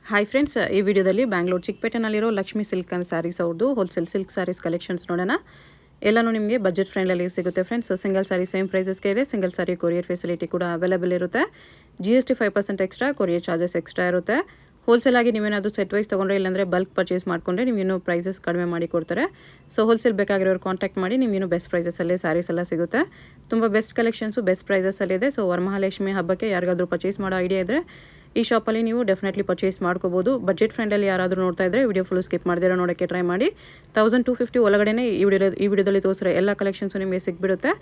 Hi friends, ಈ ವಿಡಿಯೋದಲ್ಲಿ Bangalore ಚಿಕ್ಕಪೇಟೆನಲ್ಲಿರೋ Lakshmi silk and saris ಅವ್ರದ್ದು ಹೋಲ್ಸೇಲ್ ಸಿಲ್ಕ್ ಸ್ಯಾರೀಸ್ ಕಲೆಕ್ಷನ್ಸ್ ನೋಡೋಣ. ಎಲ್ಲನೂ ನಿಮಗೆ ಬಜೆಟ್ ಫ್ರೆಂಡ್ಲಿ ಸಿಗುತ್ತೆ ಫ್ರೆಂಡ್ಸ್. ಸಿಂಗಲ್ ಸ್ಯಾರಿ ಸೇಮ್ ಪ್ರೈಸಸ್ಗೆ ಇದೆ. ಸಿಂಗಲ್ ಸ್ಯಾರಿ ಕೊರಿಯರ್ ಫೆಸಿಲಿಟಿ ಕೂಡ ಅವೈಲೇಬಲ್ ಇರುತ್ತೆ. GST 5% extra, courier charges extra ಇರುತ್ತೆ. ಹೋಲ್ಸೇಲ್ ಆಗಿ ನೀವೇನಾದರೂ ಸೆಟ್ ವೈಸ್ ತೊಗೊಂಡ್ರೆ ಇಲ್ಲಾಂದರೆ ಬಲ್ಕ್ ಪರ್ಚೇಸ್ ಮಾಡಿಕೊಂಡ್ರೆ ನಿಮಗಿನ್ನೂ ಪ್ರೈಸಸ್ ಕಡಿಮೆ ಮಾಡಿ ಕೊಡ್ತಾರೆ. ಸೊ ಹೋಲ್ಸೇಲ್ ಬೇಕಾಗಿರೋರು ಕಾಂಟ್ಯಾಕ್ಟ್ ಮಾಡಿ, ನಿಮಗಿನ್ನೂ ಬೆಸ್ಟ್ ಪ್ರೈಸಸಲ್ಲೇ ಸ್ಯಾರೀಸ್ ಎಲ್ಲ ಸಿಗುತ್ತೆ. ತುಂಬ ಬೆಸ್ಟ್ ಕಲೆಕ್ಷನ್ಸು ಬೆಸ್ಟ್ ಪ್ರೈಸಸಲ್ಲಿದೆ. ಸೊ ವರಮಹಾಲಕ್ಷ್ಮಿ ಹಬ್ಬಕ್ಕೆ ಯಾರಿಗಾದರೂ ಪರ್ಚೇಸ್ ಮಾಡೋ ಐಡಿಯಾ ಇದ್ದರೆ ಈ ಶಾಪಲ್ಲಿ ನೀವು ಡೆಫಿನೆಟ್ಲಿ ಪರ್ಚೇಸ್ ಮಾಡ್ಕೋಬೋದು. ಬಜೆಟ್ ಫ್ರೆಂಡಲ್ಲಿ ಯಾರಾದರೂ ನೋಡ್ತಾ ಇದ್ದರೆ ವಿಡಿಯೋ ಫುಲ್ ಸ್ಕಿಪ್ ಮಾಡಿದಿರೋ ನೋಡೋಕ್ಕೆ ಟ್ರೈ ಮಾಡಿ. 1250 ಒಳಗಡೆ ಈ ವಿಡಿಯೋದಲ್ಲಿ ತೋರಿಸಿರೋ ಎಲ್ಲ ಕಲೆಕ್ಷನ್ಸು ನಿಮಗೆ ಸಿಕ್ಬಿಡುತ್ತೆ.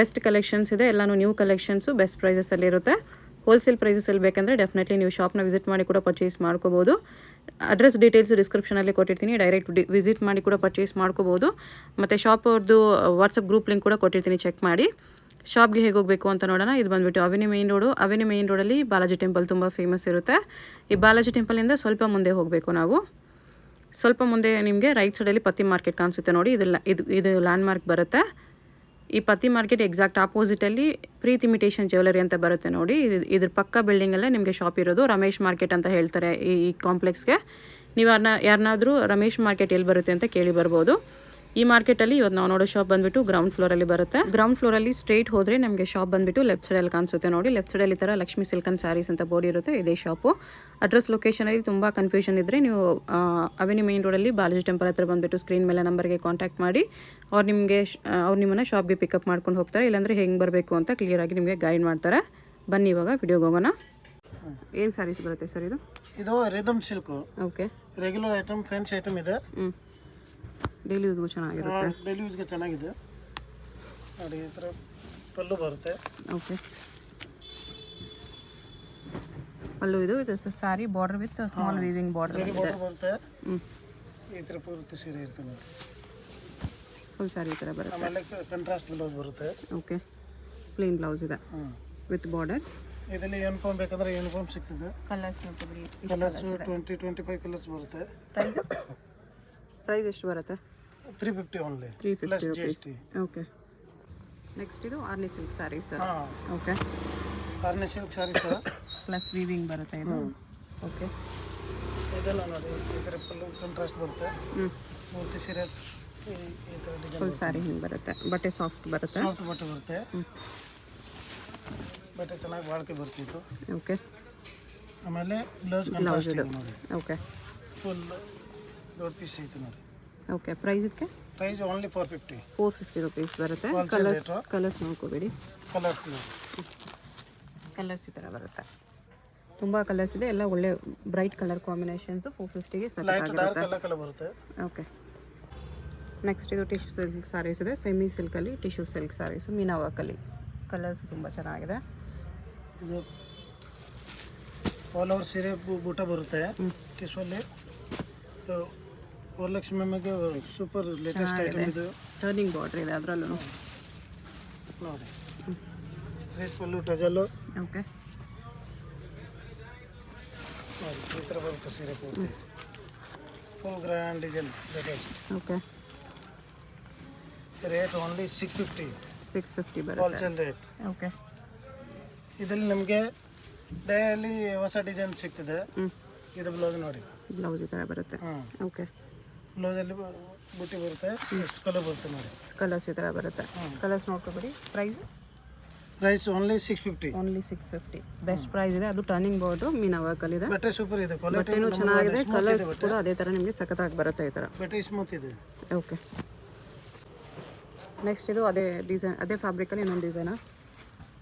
ಬೆಸ್ಟ್ ಕಲೆಕ್ಷನ್ಸ್ ಇದೆ, ಎಲ್ಲನೂ ನ್ಯೂ ಕಲೆಕ್ಷನ್ಸು ಬೆಸ್ಟ್ ಪ್ರೈಸಸಲ್ಲಿ ಇರುತ್ತೆ. ಹೋಲ್ಸೇಲ್ ಪ್ರೈಸಸಲ್ಲಿ ಬೇಕಂದರೆ ಡೆಫಿನೆಟ್ಲಿ ನೀವು ಶಾಪ್ನ ವಿಸಿಟ್ ಮಾಡಿ ಕೂಡ ಪರ್ಚೇಸ್ ಮಾಡ್ಕೋಬೋದು. ಅಡ್ರೆಸ್ ಡೀಟೇಲ್ಸ್ ಡಿಸ್ಕ್ರಿಪ್ಷನಲ್ಲಿ ಕೊಟ್ಟಿರ್ತೀನಿ, ಡೈರೆಕ್ಟ್ ವಿಸಿಟ್ ಮಾಡಿ ಕೂಡ ಪರ್ಚೇಸ್ ಮಾಡ್ಕೋಬೋದು. ಮತ್ತು ಶಾಪ್ ಅವ್ರದ್ದು ವಾಟ್ಸಪ್ ಗ್ರೂಪ್ ಲಿಂಕ್ ಕೂಡ ಕೊಟ್ಟಿರ್ತೀನಿ, ಚೆಕ್ ಮಾಡಿ. ಶಾಪ್ಗೆ ಹೇಗೆ ಹೋಗಬೇಕು ಅಂತ ನೋಡೋಣ. ಇದು ಬಂದುಬಿಟ್ಟು ಅವೆನ್ಯೂ ಮೇಯ್ನ್ ರೋಡಲ್ಲಿ ಬಾಲಾಜಿ ಟೆಂಪಲ್ ತುಂಬ ಫೇಮಸ್ ಇರುತ್ತೆ. ಈ ಬಾಲಾಜಿ ಟೆಂಪಲಿಂದ ಸ್ವಲ್ಪ ಮುಂದೆ ಹೋಗಬೇಕು ನಾವು. ಸ್ವಲ್ಪ ಮುಂದೆ ನಿಮಗೆ ರೈಟ್ ಸೈಡಲ್ಲಿ ಪತ್ತಿ ಮಾರ್ಕೆಟ್ ಕಾಣಿಸುತ್ತೆ ನೋಡಿ. ಇದು ಲ್ಯಾಂಡ್ ಮಾರ್ಕ್ ಬರುತ್ತೆ. ಈ ಪತ್ತಿ ಮಾರ್ಕೆಟ್ ಎಕ್ಸಾಕ್ಟ್ ಆಪೋಸಿಟಲ್ಲಿ ಪ್ರೀತಿ ಇಮಿಟೇಷನ್ ಜ್ಯುವೆಲರಿ ಅಂತ ಬರುತ್ತೆ ನೋಡಿ. ಇದ್ರ ಪಕ್ಕ ಬಿಲ್ಡಿಂಗಲ್ಲೇ ನಿಮಗೆ ಶಾಪ್ ಇರೋದು. ರಮೇಶ್ ಮಾರ್ಕೆಟ್ ಅಂತ ಹೇಳ್ತಾರೆ ಈ ಕಾಂಪ್ಲೆಕ್ಸ್ಗೆ. ನೀವು ಯಾರನ್ನಾದರೂ ರಮೇಶ್ ಮಾರ್ಕೆಟ್ ಎಲ್ಲಿ ಬರುತ್ತೆ ಅಂತ ಕೇಳಿ ಬರ್ಬೋದು. ಈ ಮಾರ್ಕೆಟಲ್ಲಿ ಇವತ್ತು ನಾವು ನೋಡೋ ಶಾಪ್ ಬಂದುಬಿಟ್ಟು ಗ್ರೌಂಡ್ ಫ್ಲೋರಲ್ಲಿ ಬರುತ್ತೆ. ಗ್ರೌಂಡ್ ಫ್ಲೋರಲ್ಲಿ ಸ್ಟ್ರೈಟ್ ಹೋದರೆ ನಮಗೆ ಶಾಪ್ ಬಂದುಬಿಟ್ಟು ಲೆಫ್ಟ್ ಸೈಡಲ್ಲಿ ಕಾಣಿಸುತ್ತೆ ನೋಡಿ. ಲೆಫ್ಟ್ ಸೈಡಲ್ಲಿ ಈ ಥರ ಲಕ್ಷ್ಮಿ ಸಿಲ್ಕ್ ಆ್ಯಂಡ್ ಸ್ಯಾರೀಸ್ ಅಂತ ಬೋರ್ಡ್ ಇರುತ್ತೆ. ಇದೇ ಶಾಪು. ಅಡ್ರೆಸ್ ಲೊಕೇಶನಲ್ಲಿ ತುಂಬ ಕನ್ಫ್ಯೂಷನ್ ಇದ್ದರೆ ನೀವು ಅವೆನ್ಯೂ ಮೇಯ್ನ್ ರೋಡಲ್ಲಿ ಬಾಲಾಜಿ ಟೆಂಪಲ್ ಹತ್ರ ಬಂದುಬಿಟ್ಟು ಸ್ಕ್ರೀನ್ ಮೇಲೆ ನಂಬರ್ಗೆ ಕಾಂಟ್ಯಾಕ್ಟ್ ಮಾಡಿ. ಅವ್ರು ನಿಮ್ಮನ್ನು ಶಾಪ್ಗೆ ಪಿಕಪ್ ಮಾಡ್ಕೊಂಡು ಹೋಗ್ತಾರೆ. ಇಲ್ಲಾಂದರೆ ಹೆಂಗೆ ಬರಬೇಕು ಅಂತ ಕ್ಲಿಯರಾಗಿ ನಿಮಗೆ ಗೈಡ್ ಮಾಡ್ತಾರೆ. ಬನ್ನಿ ಇವಾಗ ವಿಡಿಯೋಗೆ ಹೋಗೋಣ. ಏನು ಸ್ಯಾರೀಸ್ ಬರುತ್ತೆ ಸರ್ ಇದು? ಇದು rhythm silk. Okay. Regular item, French item ಇದೆ. ಡೈಲಿ ಯೂಸ್ಗೂ ಚೆನ್ನಾಗಿರುತ್ತೆ. ಡೈಲಿ ಯೂಸ್ಗೆ ಚೆನ್ನಾಗಿದೆ ನೋಡಿ. ಈ ಥರ ಪಲ್ಲು ಬರುತ್ತೆ. ಓಕೆ. ಪಲ್ಲು ಇದು sari border with small weaving border ಬರುತ್ತೆ. ಈ ಥರ ಪೂರ್ತಿ ಸೀರೆ ಇರುತ್ತೆ ನೋಡಿ. ಫುಲ್ ಸಾರಿ ಈ ಥರ ಬರುತ್ತೆ. ಆಮೇಲೆ ಕಂಟ್ರಾಸ್ಟ್ ಬ್ಲೌಸ್ ಬರುತ್ತೆ. ಓಕೆ. ಪ್ಲೇನ್ ಬ್ಲೌಸ್ ಇದೆ ವಿತ್ ಬಾರ್ಡರ್. ಇದರಲ್ಲಿ ಯೂನಿಫಾರ್ಮ್ ಬೇಕಂದ್ರೆ ಯೂನಿಫಾರ್ಮ್ ಸಿಗ್ತದೆ. ಕಲರ್ಸ್ 20-25 ಕಲರ್ಸ್ ಬರುತ್ತೆ. ಪ್ರೈಸ್ ಎಷ್ಟು ಬರುತ್ತೆ? 350 ಓನ್ಲಿ, 350 GST. ಓಕೆ. ನೆಕ್ಸ್ಟ್ ಇದು Arni silk sarees. Okay. Arni silk sarees plus weaving ಬರುತ್ತೆ ಇದು. ಓಕೆ. ಇದೆಲ್ಲ ನೋಡಿ ಈ ಥರ ಪಲ್ಲು ಕಂಟ್ರಾಸ್ಟ್ ಬರುತ್ತೆ. ಪೂರ್ತಿ ಸೀರೆ ಈ ಥರ ಡಿಸೈನ್. ಫುಲ್ ಸ್ಯಾರಿ ಹಿಂಗೆ ಬರುತ್ತೆ. ಬಟ್ಟೆ ಸಾಫ್ಟ್ ಬರುತ್ತೆ. ಸಾಫ್ಟ್ ಬಟ್ಟೆ ಬರುತ್ತೆ. ಬಟ್ಟೆ ಚೆನ್ನಾಗಿ ಬಾಳಿಕೆ ಬರ್ತಿತ್ತು. ಓಕೆ. ಆಮೇಲೆ ಬ್ಲೌಸ್ ಕಂಟ್ರಾಸ್ಟ್ ಇದೆ ನೋಡಿ. ಓಕೆ. ಫುಲ್ ದೊಡ್ಡ ಪೀಸ್ ಐತೆ ನೋಡಿ. ಓಕೆ. ಪ್ರೈಸ್ ಇದಕ್ಕೆ? ಪ್ರೈಸ್ ಓನ್ಲಿ 450 ರುಪೀಸ್ ಬರುತ್ತೆ. ಕಲರ್ಸ್ ನೋಡ್ಕೋಬೇಡಿ. ಕಲರ್ಸ್ ಈ ಥರ ಬರುತ್ತೆ. ತುಂಬ ಕಲರ್ಸ್ ಇದೆ, ಎಲ್ಲ ಒಳ್ಳೆ ಬ್ರೈಟ್ ಕಲರ್ ಕಾಂಬಿನೇಷನ್ಸು. 450ಗೆ ಬರುತ್ತೆ. ಓಕೆ. ನೆಕ್ಸ್ಟ್ ಇದು ಟಿಶ್ಯೂ ಸಿಲ್ಕ್ ಸ್ಯಾರೀಸ್ ಇದೆ. ಸೆಮಿ ಸಿಲ್ಕಲ್ಲಿ ಟಿಶ್ಯೂ ಸಿಲ್ಕ್ ಸ್ಯಾರೀಸು ಮೀನಾ ವರ್ಕಲ್ಲಿ. ಕಲರ್ಸ್ ತುಂಬ ಚೆನ್ನಾಗಿದೆ. ಇದು ಆಲ್ ಓವರ್ ಸೀರೆ ಬೂಟ ಬರುತ್ತೆ. ಟಿಶ್ಯೂಲ್ಲಿ ವರಲಕ್ಷ್ಮಿ ಅಮ್ಮಗೆ ಸೂಪರ್ ಲೇಟೆಸ್ಟ್ ಐಟಮ್ ಇದು. ಟರ್ನಿಂಗ್ ಬಾರ್ಡರ್ ಇದೆ ಅದರಲ್ಲೂ ನೋಡಿ. ರೇಸ್ ಪಲ್ಲು ಟಜಲ್ಲು. ಓಕೆ. ನೋಡಿ ಈ ಥರ ಬರುತ್ತೆ ಸೀರೆ ಪೂರ್ತಿ. Full grand design latest. Okay. Rate only 650 ಬರುತ್ತೆ. Wholesale rate. ಓಕೆ. ಇದರಲ್ಲಿ ನಮಗೆ ಡೈಲಿ ಹೊಸ ಡಿಸೈನ್ ಸಿಗ್ತದೆ. ಇದು ಬ್ಲೌಸ್ ನೋಡಿ. ಬ್ಲೌಸ್ ಈ ಥರ ಬರುತ್ತೆ. ಓಕೆ. ಬ್ಲೌಸಲ್ಲಿ ಬುಟ್ಟಿ ಬರುತ್ತೆ. ಎಷ್ಟು ಕಲರ್ ಬರುತ್ತೆ ನೋಡಿ. ಕಲರ್ಸ್ ಈ ಥರ ಬರುತ್ತೆ. ಕಲರ್ಸ್ ನೋಡ್ಕೊಬೇಡಿ. Price only 650. Only 650 best price ಇದೆ. ಅದು ಟರ್ನಿಂಗ್ ಬೋರ್ಡು ಮೀನಾ ವರ್ಕಲ್ಲಿದೆ. ಬಟ್ಟೆ ಸೂಪರ್ ಇದೆ. ಬಟ್ಟೆನೂ ಚೆನ್ನಾಗಿದೆ. ಕಲರ್ಸ್ ಕೂಡ ಅದೇ ಥರ ನಿಮಗೆ ಸಖತ್ತಾಗಿ ಬರುತ್ತೆ ಈ ಥರ. ಬಟ್ಟೆ ಸ್ಮೂತ್ ಇದೆ. ಓಕೆ. ನೆಕ್ಸ್ಟ್ ಇದು ಅದೇ ಡಿಸೈನ್, ಅದೇ ಫ್ಯಾಬ್ರಿಕಲ್ಲಿ ಇನ್ನೊಂದು ಡಿಸೈನಾ?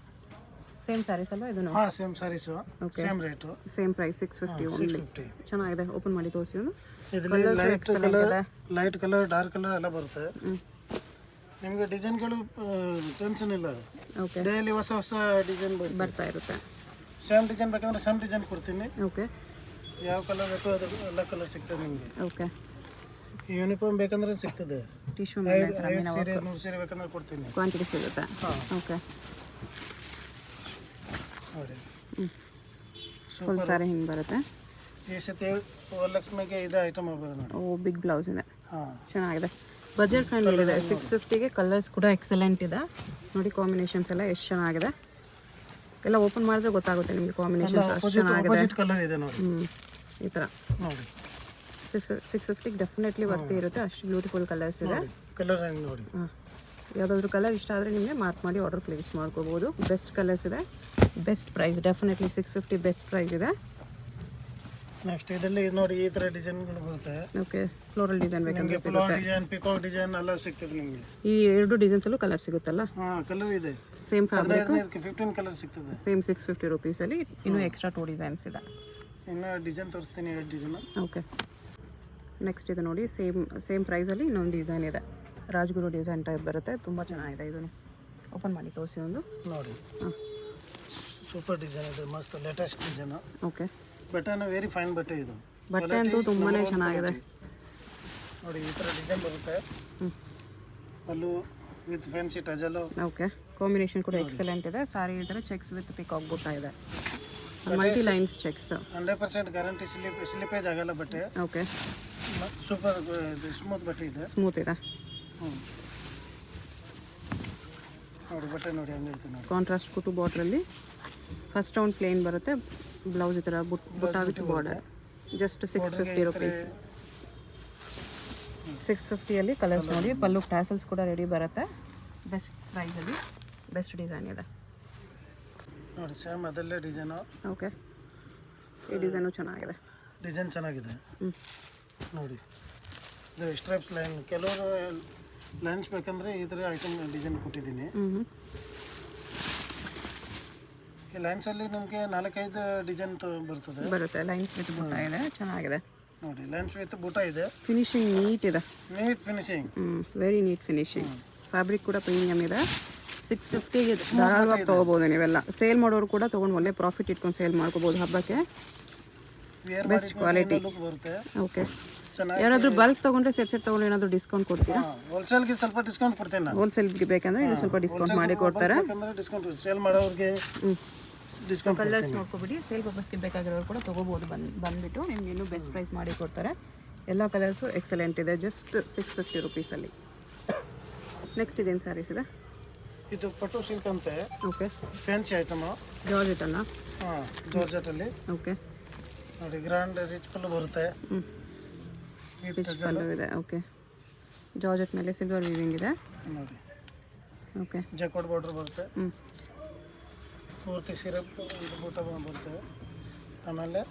ಸೇಮ್ ಸ್ಯಾರೀಸ್ ಅಲ್ವಾ ಇದನ್ನು? ಹಾಂ, same sarees. Same rate, same price 650 only. ಚೆನ್ನಾಗಿದೆ. ಓಪನ್ ಮಾಡಿ ತೋರಿಸಿ. ಇದರಲ್ಲಿ ಲೈಟ್ ಕಲರ್, ಡಾರ್ಕ್ ಕಲರ್ ಎಲ್ಲ ಬರುತ್ತೆ. ನಿಮಗೆ ಡಿಸೈನ್ಗಳು ಟೆನ್ಷನ್ ಇಲ್ಲ. ಓಕೆ. ಡೈಲಿ ಹೊಸ ಡಿಸೈನ್ ಬರ್ತಾ ಇರುತ್ತೆ. ಸೇಮ್ ಡಿಸೈನ್ ಬೇಕಂದ್ರೆ ಸೇಮ್ ಡಿಸೈನ್ ಕೊಡ್ತೀನಿ. ಓಕೆ. ಯಾವ ಕಲರ್ ಬೇಕೋ ಅದು ಎಲ್ಲ ಕಲರ್ ಸಿಗ್ತದೆ ನಿಮಗೆ. ಓಕೆ. ಯೂನಿಫಾರ್ಮ್ ಬೇಕಂದ್ರೆ ಸಿಗ್ತದೆ. ಟಿಶ್ಯೂ 5 ಸೀರೆ 100 ಸೀರೆ ಬೇಕಂದ್ರೆ ಕೊಡ್ತೀನಿ. ಕ್ವಾಂಟಿಟಿ ಸಿಗುತ್ತೆ. ಓಕೆ. ನೋಡಿ ಫುಲ್ ಸ್ಯಾರಿ ಹಿಂಗೆ ಬರುತ್ತೆ. ಈ ಸತಿ ವರಲಕ್ಷ್ಮಿಗೆ ಇದು ಐಟಮ್ ಆಗ್ಬೋದು ನೋಡಿ. ಓ, ಬಿಗ್ ಬ್ಲೌಸ್ ಇದೆ. ಹಾಂ, ಚೆನ್ನಾಗಿದೆ. ಬಜೆಟ್ ಫ್ರೆಂಡ್ಲಿ ಇದೆ. 650ಗೆ ಕಲರ್ಸ್ ಕೂಡ ಎಕ್ಸಲೆಂಟ್ ಇದೆ ನೋಡಿ. ಕಾಂಬಿನೇಷನ್ಸ್ ಎಲ್ಲ ಎಷ್ಟು ಚೆನ್ನಾಗಿದೆ. ಎಲ್ಲ ಓಪನ್ ಮಾಡಿದ್ರೆ ಗೊತ್ತಾಗುತ್ತೆ ನಿಮಗೆ ಕಾಂಬಿನೇಷನ್ಸ್ ಅಷ್ಟು ಚೆನ್ನಾಗಿದೆ. ಕಲರ್ ಇದೆ ನೋಡಿ. ಈ ಥರ ನೋಡಿ 650 ಡೆಫಿನೆಟ್ಲಿ ವರ್ತಿ ಇರುತ್ತೆ, ಅಷ್ಟು ಬ್ಯೂಟಿಫುಲ್ ಕಲರ್ಸ್ ಇದೆ. ಕಲರ್ ಹೆಂಗೆ ನೋಡಿ. ಹಾಂ, ಯಾವುದಾದ್ರೂ ಕಲರ್ ಇಷ್ಟ ಆದರೆ ನಿಮಗೆ ಮಾರ್ಕ್ ಮಾಡಿ ಆರ್ಡರ್ ಪ್ಲೇಸ್ ಮಾಡ್ಕೋಬೋದು. ಬೆಸ್ಟ್ ಕಲರ್ಸ್ ಇದೆ, best price, definitely 650 best price ಇದೆ. ನೆಕ್ಸ್ಟ್ ಇದರಲ್ಲಿ ನೋಡಿ ಈ ಥರ ಡಿಸೈನ್ಗಳು ಬರುತ್ತೆ. ಓಕೆ, ಫ್ಲೋರಲ್ ಡಿಸೈನ್ ಬೇಕಂದ್ರೆ ನಿಮಗೆ ಫ್ಲವರ್ ಡಿಸೈನ್, ಪಿಕಾಕ್ ಡಿಸೈನ್ ಎಲ್ಲ ಸಿಗ್ತದೆ ನಿಮಗೆ. ಈ ಎರಡು ಡಿಸೈನ್ಸಲ್ಲೂ ಕಲರ್ ಸಿಗುತ್ತಲ್ಲ? ಹಾಂ, ಕಲರ್ ಇದೆ. ಸೇಮ್ ಫ್ಯಾಬ್ರಿಕ್, 15 ಕಲರ್ ಸಿಗ್ತದೆ. ಸೇಮ್ 650 ರುಪೀಸಲ್ಲಿ ಇನ್ನೂ ಎಕ್ಸ್ಟ್ರಾ 2 ಡಿಸೈನ್ಸ್ ಇದೆ. ಇನ್ನು ಡಿಸೈನ್ ತೋರಿಸ್ತೀನಿ, 2 ಡಿಸೈನ್. ಓಕೆ, ನೆಕ್ಸ್ಟ್ ಇದು ನೋಡಿ, ಸೇಮ್ ಪ್ರೈಸಲ್ಲಿ ಇನ್ನೊಂದು ಡಿಸೈನ್ ಇದೆ. ರಾಜ್ಗುರು ಡಿಸೈನ್ ಟೈಪ್ ಬರುತ್ತೆ, ತುಂಬ ಚೆನ್ನಾಗಿದೆ. ಇದನ್ನು ಓಪನ್ ಮಾಡಿ ತೋರಿಸಿ ಒಂದು. ನೋಡಿ, ಹಾಂ, ಸೂಪರ್ ಡಿಸೈನ್ ಇದೆ, ಮಸ್ತ್ ಲೇಟೆಸ್ಟ್ ಡಿಸೈನ್. ಓಕೆ, ಬಟ್ಟೆನೂ ವೆರಿ ಫೈನ್ ಬಟ್ಟೆ ಇದು. ಬಟ್ಟೆ ಅಂತೂ ತುಂಬಾ ಚೆನ್ನಾಗಿದೆ ನೋಡಿ. ಈ ಥರ ಡಿಸೈನ್ ಬರುತ್ತೆ. ಅಲ್ಲೂ ವಿತ್ ಫ್ಯಾನ್ಸಿ ಟಜಲು. ಓಕೆ, ಕಾಂಬಿನೇಷನ್ ಕೂಡ ಎಕ್ಸಲೆಂಟ್ ಇದೆ. ಸಾರಿ ಈ ಥರ ಚೆಕ್ಸ್ ವಿತ್ ಪಿಕಾಕ್ ಬುಟ್ಟ ಇದೆ, ಮಲ್ಟಿ ಲೈನ್ಸ್ ಚೆಕ್ಸ್. 100% ಗ್ಯಾರಂಟಿ, ಸ್ಲಿಪೇಜ್ ಆಗಲ್ಲ ಬಟ್ಟೆ. ಓಕೆ, ಸೂಪರ್ ಸ್ಮೂತ್ ಬಟ್ಟೆ ಇದೆ. ಸ್ಮೂತ್ ಇದೆ. ನೋಡಿ ಬಟ್ಟೆ ನೋಡಿ ಹಂಗಿರುತ್ತೆ ನೋಡಿ. ಕಾಂಟ್ರಾಸ್ಟ್ ಕುಟು ಬಾರ್ಡ್ರಲ್ಲಿ ಫಸ್ಟ್ ರೌಂಡ್ ಪ್ಲೇನ್ ಬರುತ್ತೆ, ಬ್ಲೌಸ್ ಈ ಥರ ಬುಟ್ಟ ವಿತ್ ಬಾರ್ಡರ್. Just 650 rupees. 650ಅಲ್ಲಿ ಕಲರ್ಸ್ ನೋಡಿ. ಪಲ್ಲು ಟ್ಯಾಸಲ್ಸ್ ಕೂಡ ರೆಡಿ ಬರುತ್ತೆ. ಬೆಸ್ಟ್ ಪ್ರೈಸಲ್ಲಿ ಬೆಸ್ಟ್ ಡಿಸೈನ್ ಇದೆ ನೋಡಿ. ಸೇಮ್ ಅದಲ್ಲೇ ಡಿಸೈನು. ಓಕೆ, ಈ ಡಿಸೈನು ಚೆನ್ನಾಗಿದೆ. ಡಿಸೈನ್ ಚೆನ್ನಾಗಿದೆ ನೋಡಿ. ಇದು ಸ್ಟ್ರೈಪ್ಸ್ ಲೈನ್, ಕೆಲವರು ಲೈನ್ಸ್ ಬೇಕಂದರೆ ಈ ಥರ ಐಟಮ್ ಡಿಸೈನ್ ಕೊಟ್ಟಿದ್ದೀನಿ. ಈ ಲೈನ್ಸಲ್ಲಿ ನಿಮಗೆ 4-5 ಡಿಸೈನ್ ಬರುತ್ತೆ. ಲೈನ್ಸ್ ವಿತ್ ಬುಟ್ಟ ಇದೆ, ಚೆನ್ನಾಗಿದೆ ನೋಡಿ. ಲೈನ್ಸ್ ವಿತ್ ಬುಟ್ಟ ಇದೆ. ಫಿನಿಶಿಂಗ್ ನೀಟ್ ಇದೆ, neat finishing. Very neat finishing. Fabric ಕೂಡ ಪ್ರೀಮಿಯಮ್ ಇದೆ. 650ಗೆ ಧಾರಾಳವಾಗಿ ತೊಗೋಬೋದು ನೀವೆಲ್ಲ. ಸೇಲ್ ಮಾಡೋರು ಕೂಡ ತೊಗೊಂಡು ಒಳ್ಳೆ ಪ್ರಾಫಿಟ್ ಇಟ್ಕೊಂಡು ಸೇಲ್ ಮಾಡ್ಕೋಬೋದು ಹಬ್ಬಕ್ಕೆ. ಬೆಸ್ಟ್ ಕ್ವಾಲಿಟಿ ಬರುತ್ತೆ. ಓಕೆ, ಚೆನ್ನಾಗಿ. ಯಾರಾದರೂ ಬಲ್ಕ್ ತೊಗೊಂಡ್ರೆ ಸೆಟ್ ತೊಗೊಂಡು ಏನಾದರೂ ಡಿಸ್ಕೌಂಟ್ ಕೊಡ್ತೀರಾ? ಹೋಲ್ಸೇಲ್ಗೆ ಸ್ವಲ್ಪ ಡಿಸ್ಕೌಂಟ್ ಕೊಡ್ತೇನೆ ನಾನು. ಹೋಲ್ಸೇಲ್ಗೆ ಬೇಕಂದ್ರೆ ಇದು ಸ್ವಲ್ಪ ಡಿಸ್ಕೌಂಟ್ ಮಾಡಿ ಕೊಡ್ತಾರೆ. ಡಿಸ್ಕೌಂಟ್ ಸೇಲ್ ಮಾಡೋರಿಗೆ ಡಿಸ್ಕೌಂಟ್. ಕಲರ್ಸ್ ನೋಡ್ಕೊಬಿಡಿ. ಸೇಲ್ ಪರ್ಪಸ್ಗೆ ಬೇಕಾಗಿರೋರು ಕೂಡ ತೊಗೋಬೋದು. ಬಂದುಬಿಟ್ಟು ನಿಮ್ಗೆ ಇನ್ನೂ ಬೆಸ್ಟ್ ಪ್ರೈಸ್ ಮಾಡಿ ಕೊಡ್ತಾರೆ. ಎಲ್ಲ ಕಲರ್ಸು ಎಕ್ಸಲೆಂಟ್ ಇದೆ, ಜಸ್ಟ್ 650 ರುಪೀಸಲ್ಲಿ. ನೆಕ್ಸ್ಟ್ ಇದೇನು ಸ್ಯಾರೀಸ್ ಇದೆ? ಇದು ಪಟು ಸಿಲ್ಕ್ ಅಂತೆ. Okay, fancy item. ಜಾರ್ಜೆಟ್ ಅಲ್ಲ? ಹಾಂ, ಜಾರ್ಜೆಟಲ್ಲಿ. ಓಕೆ ನೋಡಿ, ಗ್ರ್ಯಾಂಡ್ ರಿಚ್ ಪಲ್ಲು ಬರುತ್ತೆ. ರಿಚ್ ಪಲ್ಲು ಇದೆ. ಓಕೆ, ಜಾರ್ಜೆಟ್ ಮೇಲೆ ಸಿಲ್ವರ್ ವೀವಿಂಗ್ ಇದೆ ನೋಡಿ. ಓಕೆ, ಜಕೋಟ್ ಬಾರ್ಡರ್ ಬರುತ್ತೆ. ಪೂರ್ತಿ ಸಿರಪ್ ಇದು ಬೂಟ ಬರುತ್ತೆ. ಆಮೇಲೆ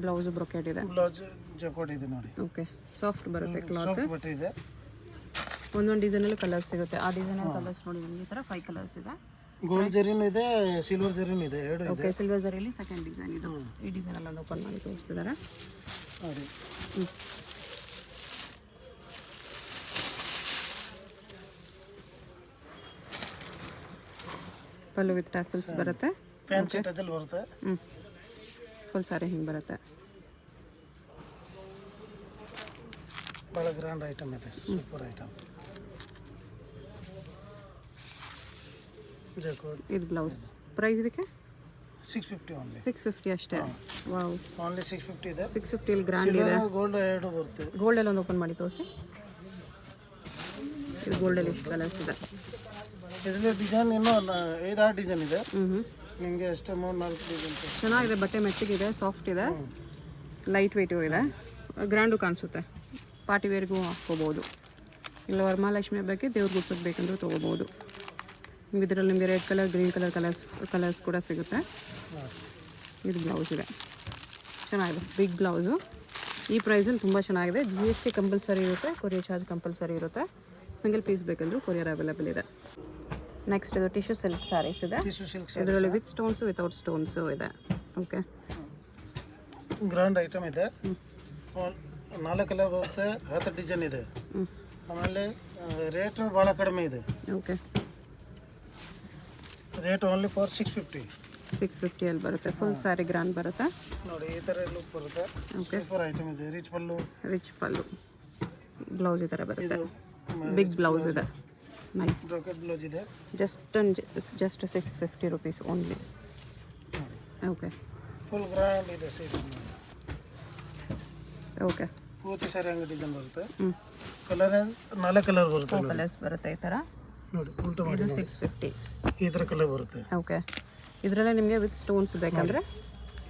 ಬ್ಲೌಸ್ ಬ್ರೊಕೆಟ್ ಇದೆ. ಬ್ಲೌಸ್ ಜಕೋಟ್ ಇದೆ ನೋಡಿ. ಓಕೆ, ಸಾಫ್ಟ್ ಬರುತ್ತೆ ಕ್ಲಾತ್. ಸಾಫ್ಟ್ ಬಟ್ಟೆ ಇದೆ. ಒಂದೊಂದು ಡಿಸೈನಲ್ಲಿ ಕಲರ್ಸ್ ಸಿಗುತ್ತೆ. ಆ ಡಿಸೈನಲ್ಲಿ ಕಲರ್ಸ್ ನೋಡಿ, ಈ ಥರ 5 ಕಲರ್ಸ್ ಇದೆ. ಗೋಲ್ಡ್ ಜರಿನೂ ಇದೆ, ಸಿಲ್ವರ್ ಜರಿನೂ ಇದೆ, ಎರಡು ಇದೆ. ಓಕೆ, ಸಿಲ್ವರ್ ಜರಿಯಲ್ಲಿ ಸೆಕೆಂಡ್ ಡಿಸೈನ್ ಇದು. ಈ ಡಿಸೈನ್ ಎಲ್ಲ ಓಪನ್ ಮಾಡಿ ತೋರಿಸ್ತಿದ್ದಾರೆ ನೋಡಿ. ಪಲ್ಲು ವಿತ್ ಟ್ಯಾಸಲ್ಸ್ ಬರುತ್ತೆ. ಫ್ಯಾನ್ಸಿ ಟಜಲ್ ಬರುತ್ತೆ. ಫುಲ್ ಸಾರಿ ಹಿಂಗೆ ಬರುತ್ತೆ. ಭಾಳ ಗ್ರ್ಯಾಂಡ್ ಐಟಮ್ ಇದೆ, ಸೂಪರ್ ಐಟಮ್. ಇದು ಬ್ಲೌಸ್ ಪ್ರೈಸ್ ಇದಕ್ಕೆ 650 ಓನ್ಲಿ. 650 ಅಷ್ಟೇ. ವಾವ್, ಓನ್ಲಿ 650 ಇದೆ. 650 ಇಲ್ಲಿ ಗ್ರ್ಯಾಂಡ್ ಇದೆ. ಗೋಲ್ಡ್ ಎರಡು ಬರುತ್ತೆ. ಗೋಲ್ಡಲ್ಲಿ ಒಂದು ಓಪನ್ ಮಾಡಿ ತೋರಿಸಿ. ಇದು ಗೋಲ್ಡಲ್ಲಿ ಎಷ್ಟು ಕಲರ್ಸ್ ಇದೆ? ಇದರಲ್ಲಿ ಡಿಸೈನ್ ಇನ್ನೂ 5-6 ಡಿಸೈನ್ ಇದೆ. ನಿಮಗೆ ಅಷ್ಟೇ 3-4 ಡಿಸೈನ್. ಚೆನ್ನಾಗಿದೆ, ಬಟ್ಟೆ ಮೆತ್ತಿಗಿದೆ, ಸಾಫ್ಟ್ ಇದೆ, ಲೈಟ್ ವೆಯ್ಟು ಇದೆ, ಗ್ರ್ಯಾಂಡು ಕಾಣಿಸುತ್ತೆ. ಪಾರ್ಟಿ ವೇರ್ಗೂ ಹಾಕ್ಕೋಬೋದು. ಇಲ್ಲ ವರಮಹಾಲಕ್ಷ್ಮಿ ಹಬ್ಬಕ್ಕೆ ದೇವ್ರ ಗುಡ್ಸೋದು ಬೇಕಂದ್ರೂ ತೊಗೋಬೋದು. ಇದರಲ್ಲಿ ನಿಮಗೆ red colour, green colour colours ಕೂಡ ಸಿಗುತ್ತೆ. ಇದು ಬ್ಲೌಸ್ ಇದೆ, ಚೆನ್ನಾಗಿದೆ, ಬಿಗ್ ಬ್ಲೌಸು. ಈ ಪ್ರೈಸಲ್ಲಿ ತುಂಬ ಚೆನ್ನಾಗಿದೆ. GST ಕಂಪಲ್ಸರಿ ಇರುತ್ತೆ, ಕೊರಿಯರ್ ಚಾರ್ಜ್ ಕಂಪಲ್ಸರಿ ಇರುತ್ತೆ. ಸಿಂಗಲ್ ಪೀಸ್ ಬೇಕಂದ್ರೂ ಕೊರಿಯರ್ ಅವೈಲೇಬಲ್ ಇದೆ. ನೆಕ್ಸ್ಟ್ ಇದು ಟಿಶ್ಯೂ ಸಿಲ್ಕ್ ಸ್ಯಾರೀಸ್ ಇದೆ. ಇದರಲ್ಲಿ ವಿತ್ ಸ್ಟೋನ್ಸು ವಿತೌಟ್ ಸ್ಟೋನ್ಸು ಇದೆ. ಓಕೆ, ಗ್ರ್ಯಾಂಡ್ ಐಟಮ್ ಇದೆ. 4 ಕಲರ್ ಬರುತ್ತೆ, 10 ಡಿಸೈನ್ ಇದೆ. ಆಮೇಲೆ ರೇಟ್ ಭಾಳ ಕಡಿಮೆ ಇದೆ. Okay, rate only for 650. 650ಅಲ್ಲಿ ಬರುತ್ತೆ. ಫುಲ್ ಸ್ಯಾರಿ ಗ್ರ್ಯಾಂಡ್ ಬರುತ್ತೆ ನೋಡಿ. ಈ ಥರ ಲುಕ್ ಬರುತ್ತೆ. ಸೂಪರ್ ಐಟಮ್ ಇದೆ. ರಿಚ್ ಪಲ್ಲು, ಬ್ಲೌಸ್ ಈ ಥರ ಬರುತ್ತೆ. ಬಿಗ್ ಬ್ಲೌಸ್ ಇದೆ, ನೈಸ್ ಬ್ರೋಕೆಟ್ ಬ್ಲೌಸ್ ಇದೆ. Just 650 rupees only. Okay, full grand ಇದೆ ಸೀರೆ. ಓಕೆ, ಪೂರ್ತಿ ಸಾರಿ ಹಂಗೆ ಡಿಸೈನ್ ಬರುತ್ತೆ. ಕಲರ್ 4 ಕಲರ್ ಬರುತ್ತೆ. ಕಲರ್ಸ್ ಬರುತ್ತೆ ಈ ಥರ ನೋಡಿ. ಉಲ್ಟಾ ಮಾಡಿ, 650 ಈ ಥರ ಕಲರ್ ಬರುತ್ತೆ. ಓಕೆ, ಇದರಲ್ಲೇ ನಿಮಗೆ ವಿತ್ ಸ್ಟೋನ್ಸ್ ಬೇಕಂದ್ರೆ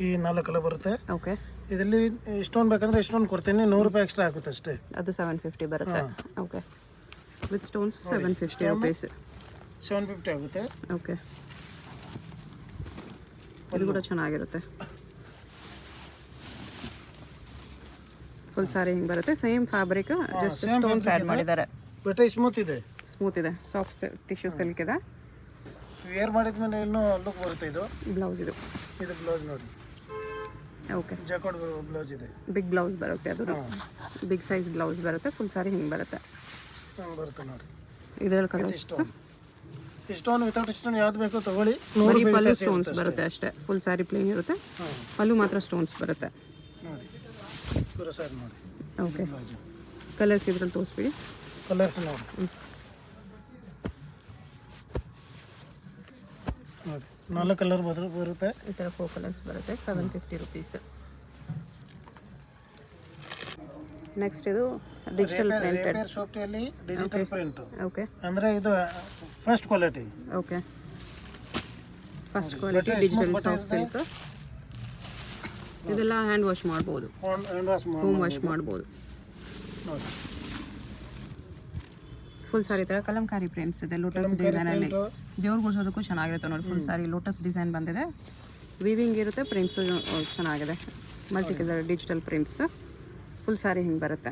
ಈ 4 ಕಲರ್ ಬರುತ್ತೆ. ಓಕೆ, ಇದರಲ್ಲಿ ಸ್ಟೋನ್ ಬೇಕಂದ್ರೆ ಸ್ಟೋನ್ ಕೊಡ್ತೀನಿ, 100 ರೂಪಾಯಿ ಎಕ್ಸ್ಟ್ರಾ ಆಗುತ್ತೆ ಅಷ್ಟೇ. ಅದು 750 ಬರುತ್ತೆ. Okay, with stones 750 rupees. 750 ಆಗುತ್ತೆ. ಓಕೆ, ಇದು ಕೂಡ ಚೆನ್ನಾಗಿರುತ್ತೆ. ಫುಲ್ ಸಾರಿ ಹಿಂಗೆ ಬರುತ್ತೆ, same fabric, just stones add ಮಾಡಿದ್ದಾರೆ. ಬಟ್ಟೆ ಸ್ಮೂತ್ ಇದೆ, ಸ್ಮೂತ್ ಇದೆ, ಸಾಫ್ಟ್ ಟಿಶ್ಯೂ ಸಿಲ್ಕ್ ಇದೆ. ವೇರ್ ಮಾಡಿದ್ಮೇಲೆ ಇನ್ನೂ ಲುಕ್ ಬರುತ್ತೆ. ಇದು ಬ್ಲೌಸ್, ಇದು ಬ್ಲೌಸ್ ನೋಡಿ. ಓಕೆ, ಜಾಕೆಟ್ ಬ್ಲೌಸ್ ಇದೆ, ಬಿಗ್ ಬ್ಲೌಸ್ ಬರುತ್ತೆ, ಅದು ಬಿಗ್ ಸೈಜ್ ಬ್ಲೌಸ್ ಬರುತ್ತೆ. ಫುಲ್ ಸಾರಿ ಹಿಂಗೆ ಬರುತ್ತೆ. ಬರುತ್ತೆ ನೋಡಿ. ಇದರಲ್ಲಿ ಕಲರ್ ಸ್ಟೋನ್ ವಿತೌಟ್ ಸ್ಟೋನ್ ಯಾವ್ದು ಬೇಕೋ ತಗೊಳ್ಳಿ. ಬರೀ ಪಲ್ಲು ಸ್ಟೋನ್ಸ್ ಬರುತ್ತೆ ಅಷ್ಟೇ. ಫುಲ್ ಸಾರಿ ಪ್ಲೇನ್ ಇರುತ್ತೆ, ಪಲ್ಲು ಮಾತ್ರ ಸ್ಟೋನ್ಸ್ ಬರುತ್ತೆ ನೋಡಿ. ಪೂರ ಸಾರಿ ನೋಡಿ. ಓಕೆ, ಕಲರ್ಸ್ ಇದ್ರಲ್ಲಿ ತೋರಿಸ್ಬಿಡಿ. ಕಲರ್ಸ್ ನೋಡಿ. ನೋಡಿ 4 ಕಲರ್ ಬರುತ್ತೆ. ಈ ಥರ 4 ಕಲರ್ಸ್ ಬರುತ್ತೆ. 750 ರುಪೀಸ್. ನೆಕ್ಸ್ಟ್ ಇದು ಡಿಜಿಟಲ್ ಪ್ರಿಂಟೆಡ್ ಶಾಪ್ಟಿಯಲ್ಲಿ ಡಿಜಿಟಲ್ ಪ್ರಿಂಟ್. ಓಕೆ, ಅಂದರೆ ಇದು first quality. Okay, first quality digital soft silk. ಇದೆಲ್ಲ ಹ್ಯಾಂಡ್ ವಾಶ್ ಮಾಡ್ಬೋದು, ಹೋಮ್ ವಾಶ್ ಮಾಡ್ಬೋದು ನೋಡಿ. ಫುಲ್ ಸಾರಿ ಥರ ಕಲಂಕಾರಿ ಪ್ರಿಂಟ್ಸ್ ಇದೆ, ಲೋಟಸ್ ಡಿಸೈನಲ್ಲಿ. ದೇವ್ರು ಗುಡ್ಸೋದಕ್ಕೂ ಚೆನ್ನಾಗಿರುತ್ತೆ ನೋಡಿ. ಫುಲ್ ಸಾರಿ ಲೋಟಸ್ ಡಿಸೈನ್ ಬಂದಿದೆ, ವೀವಿಂಗ್ ಇರುತ್ತೆ, ಪ್ರಿಂಟ್ಸು ಚೆನ್ನಾಗಿದೆ. Multi colour digital prints. Full sari ಹಿಂಗೆ ಬರುತ್ತೆ.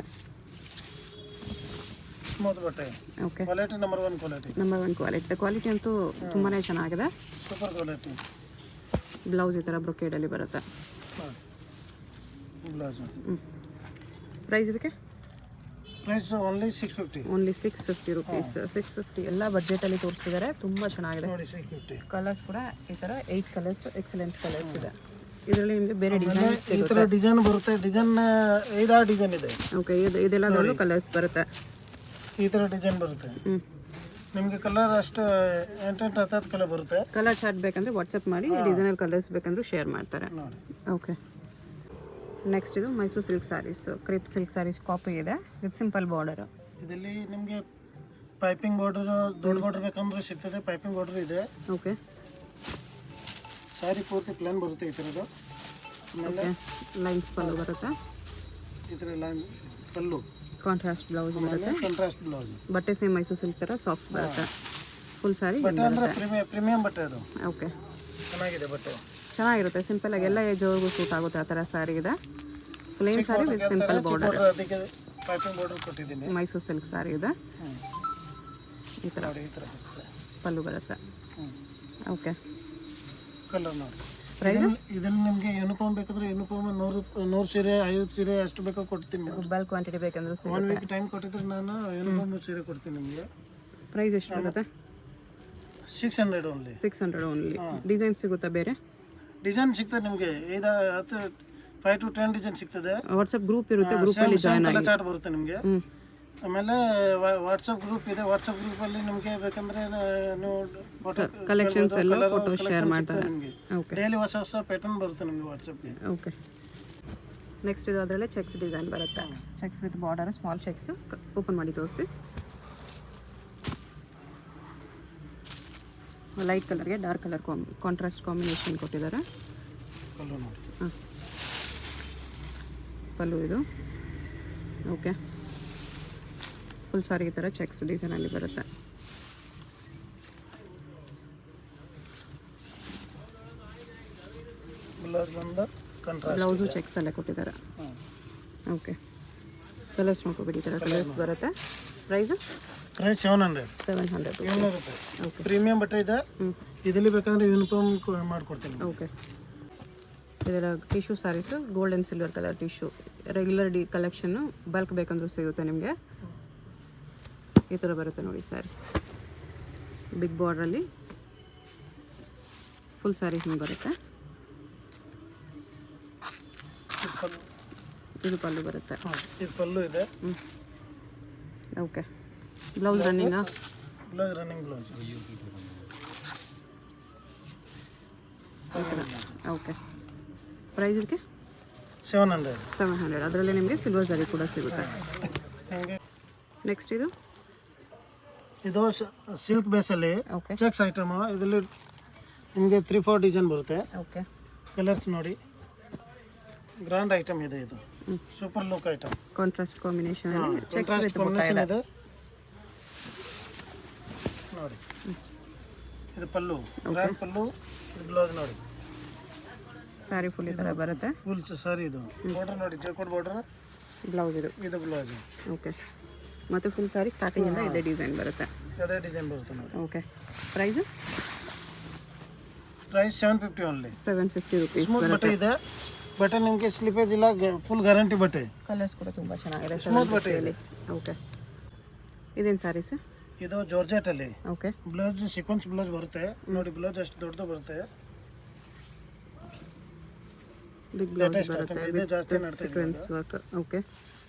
ಸ್ಮೂತ್ ಬಟ್ಟೆ. Okay, quality number 1 quality. Number 1 quality. Quality ಅಂತೂ ತುಂಬಾ ಚೆನ್ನಾಗಿದೆ. Super quality. ಬ್ಲೌಸ್ ಈ ಥರ ಬ್ರೊಕೇಡಲ್ಲಿ ಬರುತ್ತೆ. ಬ್ಲೌಸ್ ಪ್ರೈಸ್ ಇದಕ್ಕೆ ಪ್ರೈಸ್ ಓನ್ಲಿ 650. Only 650 rupees. 650 ಎಲ್ಲ ಬಜೆಟಲ್ಲಿ ತೋರಿಸ್ತಿದ್ದಾರೆ. ತುಂಬ ಚೆನ್ನಾಗಿದೆ ನೋಡಿ. 650. ಕಲರ್ಸ್ ಕೂಡ ಈ ಥರ 8 ಕಲರ್ಸ್ ಎಕ್ಸಲೆಂಟ್ ಕಲರ್ಸ್ ಇದೆ. ಇದರಲ್ಲಿ ನಿಮಗೆ ಬೇರೆ ಡಿಸೈನ್ ಈ ಥರ ಡಿಸೈನ್ ಬರುತ್ತೆ. ಡಿಸೈನ್ 5-6 ಡಿಸೈನ್ ಇದೆ. ಓಕೆ, ಇದೆಲ್ಲದರಲ್ಲೂ ಕಲರ್ಸ್ ಬರುತ್ತೆ. ಈ ಥರ ಡಿಸೈನ್ ಬರುತ್ತೆ. ನಿಮಗೆ ಕಲರ್ ಅಷ್ಟು 8-10 ಕಲರ್ ಬರುತ್ತೆ. ಕಲರ್ ಚಾರ್ಟ್ ಬೇಕಂದ್ರೆ ವಾಟ್ಸಪ್ ಮಾಡಿ, ಡಿಸೈನರ್ ಕಲರ್ಸ್ ಬೇಕಂದ್ರೂ ಶೇರ್ ಮಾಡ್ತಾರೆ. ನೋಡಿ. ಓಕೆ, ನೆಕ್ಸ್ಟ್ ಇದು Mysuru silk sarees, crepe silk sarees copy ಇದೆ ವಿತ್ ಸಿಂಪಲ್ ಬಾರ್ಡರ್. ಇದರಲ್ಲಿ ನಿಮಗೆ ಪೈಪಿಂಗ್ ಬಾರ್ಡರ್, ದೊಡ್ಡ ಬಾರ್ಡರ್ ಬೇಕಂದ್ರೆ ಸಿಗ್ತದೆ. ಪೈಪಿಂಗ್ ಬಾರ್ಡರ್ ಇದೆ. ಓಕೆ, ಸ್ಯಾರಿ ಪೂರ್ತಿ ಪ್ಲೇನ್ ಬರುತ್ತೆ ಈ ಥರದ್ದು. ಆಮೇಲೆ ಲೈನ್ಸ್ ಪಲ್ಲು ಬರುತ್ತೆ. ಈ ಥರ ಲೈನ್ ಪಲ್ಲು, ಕಾಂಟ್ರಾಸ್ಟ್ ಬ್ಲೌಸ್ ಬರುತ್ತೆ. Contrast blouse. ಬಟ್ಟೆ ಸೇಮ್ ಮೈಸೂರು ಸಿಲ್ಕ್ ಥರ ಸಾಫ್ಟ್ ಬರುತ್ತೆ. ಫುಲ್ ಸ್ಯಾರಿ ಬಟ್ಟೆ ಅಂದರೆ ಪ್ರೀಮಿಯಂ ಬಟ್ಟೆ ಅದು. ಓಕೆ, ಚೆನ್ನಾಗಿದೆ ಬಟ್ಟೆ, ಚೆನ್ನಾಗಿರುತ್ತೆ. ಸಿಂಪಲ್ ಆಗಿ ಎಲ್ಲ ಏಜ್ವರೆಗೂ ಸೂಟ್ ಆಗುತ್ತೆ ಆ ಥರ ಸ್ಯಾರಿ ಇದೆ. Plain saree with simple border. ಅದಕ್ಕೆ ಪೈಪಿಂಗ್ ಬಾರ್ಡರ್ ಕೊಟ್ಟಿದ್ದೀನಿ. ಮೈಸೂರು ಸಿಲ್ಕ್ ಸ್ಯಾರಿ ಇದೆ. ಈ ಥರ ನೋಡಿ. ಈ ಥರ ಬರುತ್ತೆ, ಪಲ್ಲು ಬರುತ್ತೆ. ಓಕೆ, ಕಲರ್ ನೋಡಿ. ಪ್ರೈಸ್ ಇದನ್ನು ನಿಮಗೆ ಯೂನಿಫಾರ್ಮ್ ಬೇಕಾದ್ರೆ ಯೂನಿಫಾರ್ಮ್ 100 ಸೀರೆ 50 ಸೀರೆ ಅಷ್ಟು ಬೇಕಾ ಕೊಡ್ತೀನಿ. ಬಲ್ಕ್ ಕ್ವಾಂಟಿಟಿ ಬೇಕಂದ್ರೆ 1 ವೀಕ್ ಟೈಮ್ ಕೊಟ್ಟಿದ್ರೆ ನಾನು ಯೂನಿಫಾರ್ಮ್ ಸೀರೆ ಕೊಡ್ತೀನಿ ನಿಮಗೆ. ಪ್ರೈಸ್ ಎಷ್ಟು ಬರುತ್ತೆ? 600 ಓನ್ಲಿ. 600 ಓನ್ಲಿ. ಡಿಸೈನ್ ಸಿಗುತ್ತಾ ಬೇರೆ? ಡಿಸೈನ್ ಸಿಗ್ತದೆ ನಿಮಗೆ. 5 to 10 ಡಿಸೈನ್ ಸಿಗ್ತದೆ. ವಾಟ್ಸಪ್ ಗ್ರೂಪ್ ಇರುತ್ತೆ, ಗ್ರೂಪಲ್ಲಿ ಜಾಯ್ನ್ ಆಗಿ. ಚಾರ್ಟ್ ಬರುತ್ತೆ ನಿಮಗೆ. ಆಮೇಲೆ ವಾಟ್ಸಪ್ ಗ್ರೂಪ್ ಇದೆ. ವಾಟ್ಸಪ್ ಗ್ರೂಪಲ್ಲಿ ನಿಮಗೆ ಬೇಕಂದ್ರೆ ನೀವು ಫೋಟೋ ಕಲೆಕ್ಷನ್ಸ್ ಎಲ್ಲ ಫೋಟೋ ಶೇರ್ ಮಾಡ್ತಾರೆ ನಿಮಗೆ. ಓಕೆ, ಡೈಲಿ ಹೊಸ ಪ್ಯಾಟರ್ನ್ ಬರುತ್ತೆ ನಿಮಗೆ ವಾಟ್ಸಪ್ಗೆ. ಓಕೆ. ನೆಕ್ಸ್ಟ್ ಇದು ಅದರಲ್ಲೇ ಚೆಕ್ಸ್ ಡಿಸೈನ್ ಬರುತ್ತೆ. Checks with border, small checks. Open ಮಾಡಿ ತೋರಿಸಿ. ಲೈಟ್ ಕಲರ್ಗೆ ಡಾರ್ಕ್ ಕಲರ್ ಕಾಂಟ್ರಾಸ್ಟ್ ಕಾಂಬಿನೇಷನ್ ಕೊಟ್ಟಿದ್ದಾರೆ. ಕಲರ್ ನೋಡಿ. ಹಾಂ, ಪಲ್ಲು ಇದು. ಓಕೆ, ಫುಲ್ ಸಾರಿ ಈ ಥರ ಚೆಕ್ಸ್ ಡಿಸೈನಲ್ಲಿ ಬರುತ್ತೆ. ಬ್ಲೌಸು ಚೆಕ್ಸ್ ಅಲ್ಲೇ ಕೊಟ್ಟಿದ್ದಾರೆ. ಓಕೆ, ಕಲರ್ಸ್ ನೋಡ್ಕೊಬಿಡಿ. ಈ ಥರ ಕಲರ್ಸ್ ಬರುತ್ತೆ. ಪ್ರೈಸ್ 700. 700 ರೂಪಾಯಿ. ಪ್ರೀಮಿಯಂ ಬಟ್ಟೆ ಇದೆ. ಇದರಲ್ಲಿ ಬೇಕಾದ್ರೆ ಯೂನಿಫಾರ್ಮ್ ಮಾಡ್ಕೊಡ್ತೀನಿ. ಓಕೆ, ಇದರ tissue sarees gold and silver colour tissue. Regular ಕಲೆಕ್ಷನ್ನು ಬಲ್ಕ್ ಬೇಕಂದ್ರೂ ಸಿಗುತ್ತೆ ನಿಮಗೆ. ಈ ಥರ ಬರುತ್ತೆ ನೋಡಿ ಸ್ಯಾರೀಸ್. ಬಿಗ್ ಬಾರ್ಡ್ರಲ್ಲಿ ಫುಲ್ ಸ್ಯಾರೀಸ್ ಹಿಂಗೆ ಬರುತ್ತೆ. ಇದು ಪಲ್ಲು ಬರುತ್ತೆ. ಇದು ಪಲ್ಲು ಇದೆ. ಓಕೆ, ಬ್ಲೌಸ್ ರನ್ನಿಂಗಾ? Blouse running blouse. Okay, price ಇದಕ್ಕೆ 700. 700. ಅದರಲ್ಲಿ ನಿಮಗೆ ಸಿಲ್ವರ್ ಸ್ಯಾರಿ ಕೂಡ ಸಿಗುತ್ತೆ. ನೆಕ್ಸ್ಟ್ ಇದು ಸಿಲ್ಕ್ ಬೇಸಲ್ಲಿ ಓಕೆ, ಚೆಕ್ಸ್ ಐಟಮ್. ಇದರಲ್ಲಿ ನಿಮಗೆ 3-4 ಡಿಸೈನ್ ಬರುತ್ತೆ. ಓಕೆ, ಕಲರ್ಸ್ ನೋಡಿ. ಗ್ರ್ಯಾಂಡ್ ಐಟಮ್ ಇದೆ ಇದು, super look item. Contrast combination contrast combination ಇದೆ ನೋಡಿ. ಇದು ಪಲ್ಲು, ಗ್ರ್ಯಾಂಡ್ ಪಲ್ಲು. ಇದು ಬ್ಲೌಸ್ ನೋಡಿ, ಸ್ಯಾರಿ ಫುಲ್ ಈ ಥರ ಬರುತ್ತೆ. Full saree. ಇದು ಬಾರ್ಡರ್ ನೋಡಿ, ಜಕೋಟ್ ಬಾರ್ಡರ್. ಬ್ಲೌಸ್ ಇದು ಬ್ಲೌಸ್. ಓಕೆ, ಮತ್ತು ಫುಲ್ ಸಾರಿ ಸ್ಟಾರ್ಟಿಂಗಿಂದ ಇದೇ ಡಿಸೈನ್ ಬರುತ್ತೆ. ಅದೇ ಡಿಸೈನ್ ಬರುತ್ತೆ ನೋಡಿ. Okay, price 750 only. 750 rupees. Smooth ಬಟ್ಟೆ ಇದೆ, ಬಟ್ಟೆ ನಿಮಗೆ ಸ್ಲಿಪೇಜ್ ಇಲ್ಲ, ಫುಲ್ ಗ್ಯಾರಂಟಿ ಬಟ್ಟೆ. ಕಲರ್ಸ್ ಕೂಡ ತುಂಬ ಚೆನ್ನಾಗಿದೆ, ಸ್ಮೂತ್ ಬಟ್ಟೆ ಇದೆ. ಓಕೆ, ಇದೇನು ಸಾರಿ ಸರ್? ಇದು ಜಾರ್ಜೆಟ್ ಅಲ್ಲಿ. ಓಕೆ, ಬ್ಲೌಸ್ ಸೀಕ್ವೆನ್ಸ್ ಬ್ಲೌಸ್ ಬರುತ್ತೆ ನೋಡಿ. ಬ್ಲೌಸ್ ಅಷ್ಟು ದೊಡ್ಡದು ಬರುತ್ತೆ. ಬಿಗ್ ಬ್ಲೌಸ್ ಲೇಟೆಸ್ಟ್ ಬರುತ್ತೆ, ಐಟಮ್ ಇದೆ, ಜಾಸ್ತಿ ನಡ್ತಾ ಇದೆ. Sequence work. ಓಕೆ,